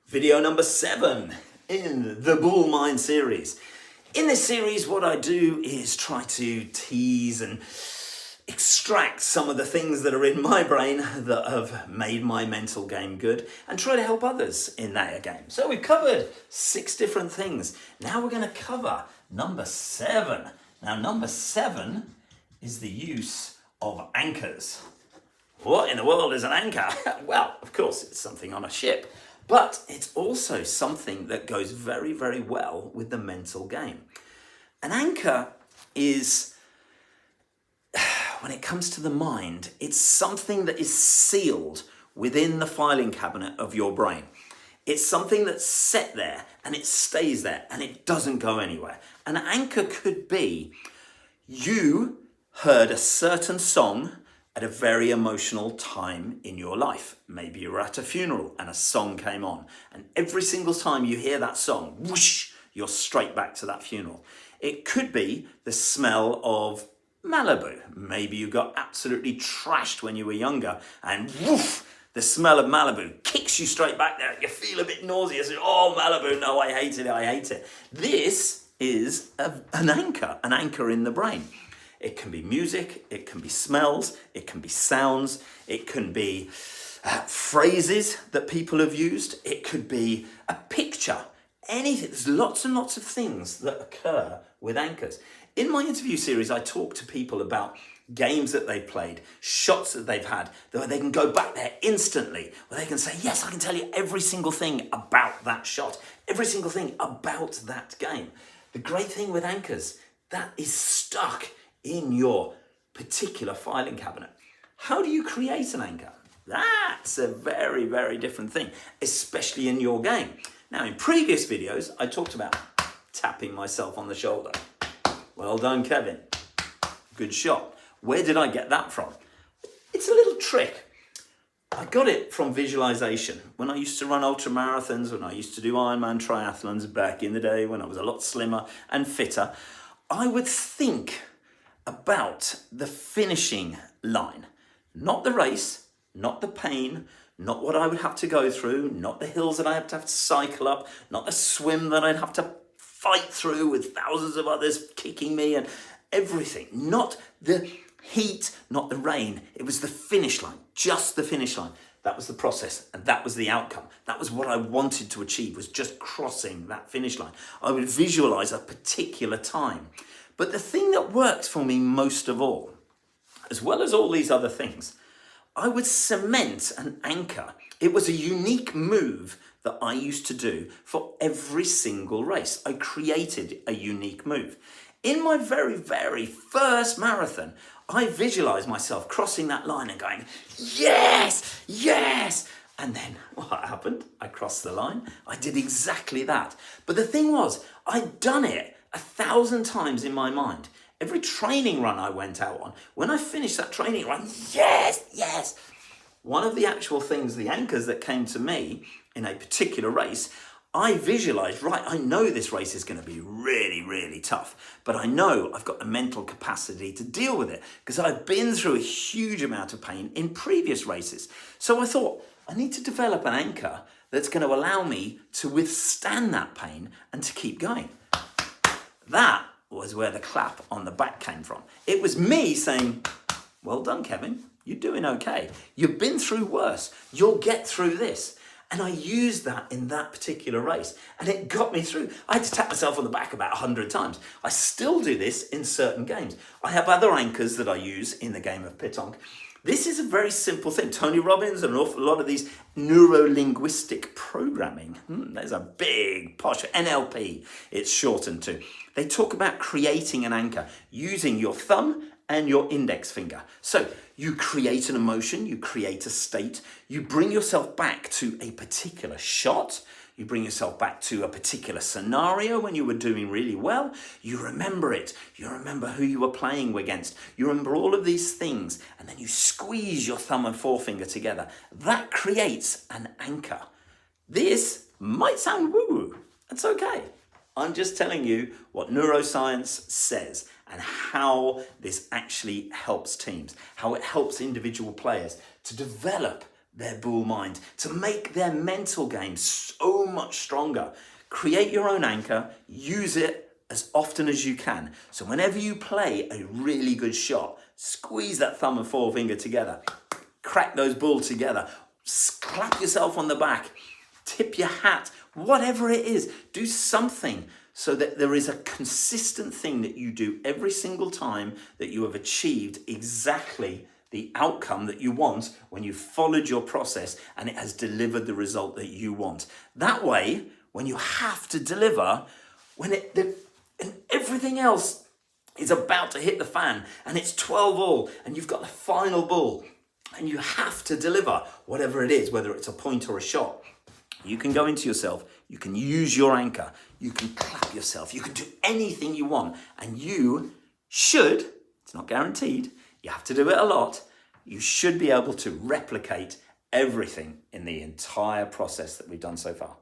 Video number 7 in the Boule Mind series. In this series, what I do is try to tease and extract some of the things that are in my brain that have made my mental game good and try to help others in that game. So we've covered 6 different things. Now we're going to cover number 7. Now number 7 is the use of anchors. What in the world is an anchor? Well, of course, it's something on a ship. But it's also something that goes very, very well with the mental game. An anchor is, when it comes to the mind, it's something that is sealed within the filing cabinet of your brain. It's something that's set there and it stays there and it doesn't go anywhere. An anchor could be you heard a certain song at a very emotional time in your life. Maybe you were at a funeral and a song came on, and every single time you hear that song, whoosh, you're straight back to that funeral. It could be the smell of Malibu. Maybe you got absolutely trashed when you were younger, and woof, the smell of Malibu kicks you straight back there. You feel a bit nauseous. Oh, Malibu, no, I hate it. This is an anchor in the brain. It can be music, it can be smells, it can be sounds, it can be phrases that people have used, it could be a picture, anything. There's lots and lots of things that occur with anchors. In my interview series, I talk to people about games that they've played, shots that they've had, where they can go back there instantly, where they can say, yes, I can tell you every single thing about that shot, every single thing about that game. The great thing with anchors, that is stuck in your particular filing cabinet. How do you create an anchor? That's a very, very different thing, especially in your game. Now, in previous videos, I talked about tapping myself on the shoulder. Well done, Kevin. Good shot. Where did I get that from? It's a little trick. I got it from visualization. When I used to run ultra marathons, when I used to do Ironman triathlons back in the day, when I was a lot slimmer and fitter, I would think about the finishing line, not the race, not the pain, not what I would have to go through, not the hills that I have to cycle up, not the swim that I'd have to fight through with thousands of others kicking me and everything, not the heat, not the rain. It was the finish line, just the finish line. That was the process and that was the outcome. That was what I wanted to achieve, was just crossing that finish line. I would visualize a particular time. But the thing that worked for me most of all, as well as all these other things, I would cement an anchor. It was a unique move that I used to do for every single race. I created a unique move. In my very, very first marathon, I visualized myself crossing that line and going, yes, yes. And then what happened? I crossed the line. I did exactly that. But the thing was, I'd done it 1,000 times in my mind. Every training run I went out on, when I finished that training run, yes, yes. One of the actual things, the anchors that came to me in a particular race, I visualized, right, I know this race is going to be really, really tough, but I know I've got the mental capacity to deal with it because I've been through a huge amount of pain in previous races. So I thought, I need to develop an anchor that's going to allow me to withstand that pain and to keep going. That was where the clap on the back came from. It was me saying, well done, Kevin. You're doing okay. You've been through worse. You'll get through this. And I used that in that particular race. And it got me through. I had to tap myself on the back about 100 times. I still do this in certain games. I have other anchors that I use in the game of Petanque. This is a very simple thing. Tony Robbins and an awful lot of these neuro-linguistic programming. There's a big posh NLP, it's shortened to. They talk about creating an anchor using your thumb and your index finger. So you create an emotion, you create a state, you bring yourself back to a particular shot, you bring yourself back to a particular scenario when you were doing really well. You remember it. You remember who you were playing against. You remember all of these things. And then you squeeze your thumb and forefinger together. That creates an anchor. This might sound woo-woo. That's okay. I'm just telling you what neuroscience says and how this actually helps teams, how it helps individual players to develop their Boule Mind, to make their mental game so much stronger. Create your own anchor, use it as often as you can. So whenever you play a really good shot, squeeze that thumb and forefinger together, crack those balls together, clap yourself on the back, tip your hat, whatever it is, do something so that there is a consistent thing that you do every single time that you have achieved exactly the outcome that you want when you followed your process and it has delivered the result that you want. That way, when you have to deliver, and everything else is about to hit the fan and it's 12 all and you've got the final ball and you have to deliver whatever it is, whether it's a point or a shot, you can go into yourself, you can use your anchor, you can clap yourself, you can do anything you want, and you should, it's not guaranteed, you have to do it a lot, you should be able to replicate everything in the entire process that we've done so far.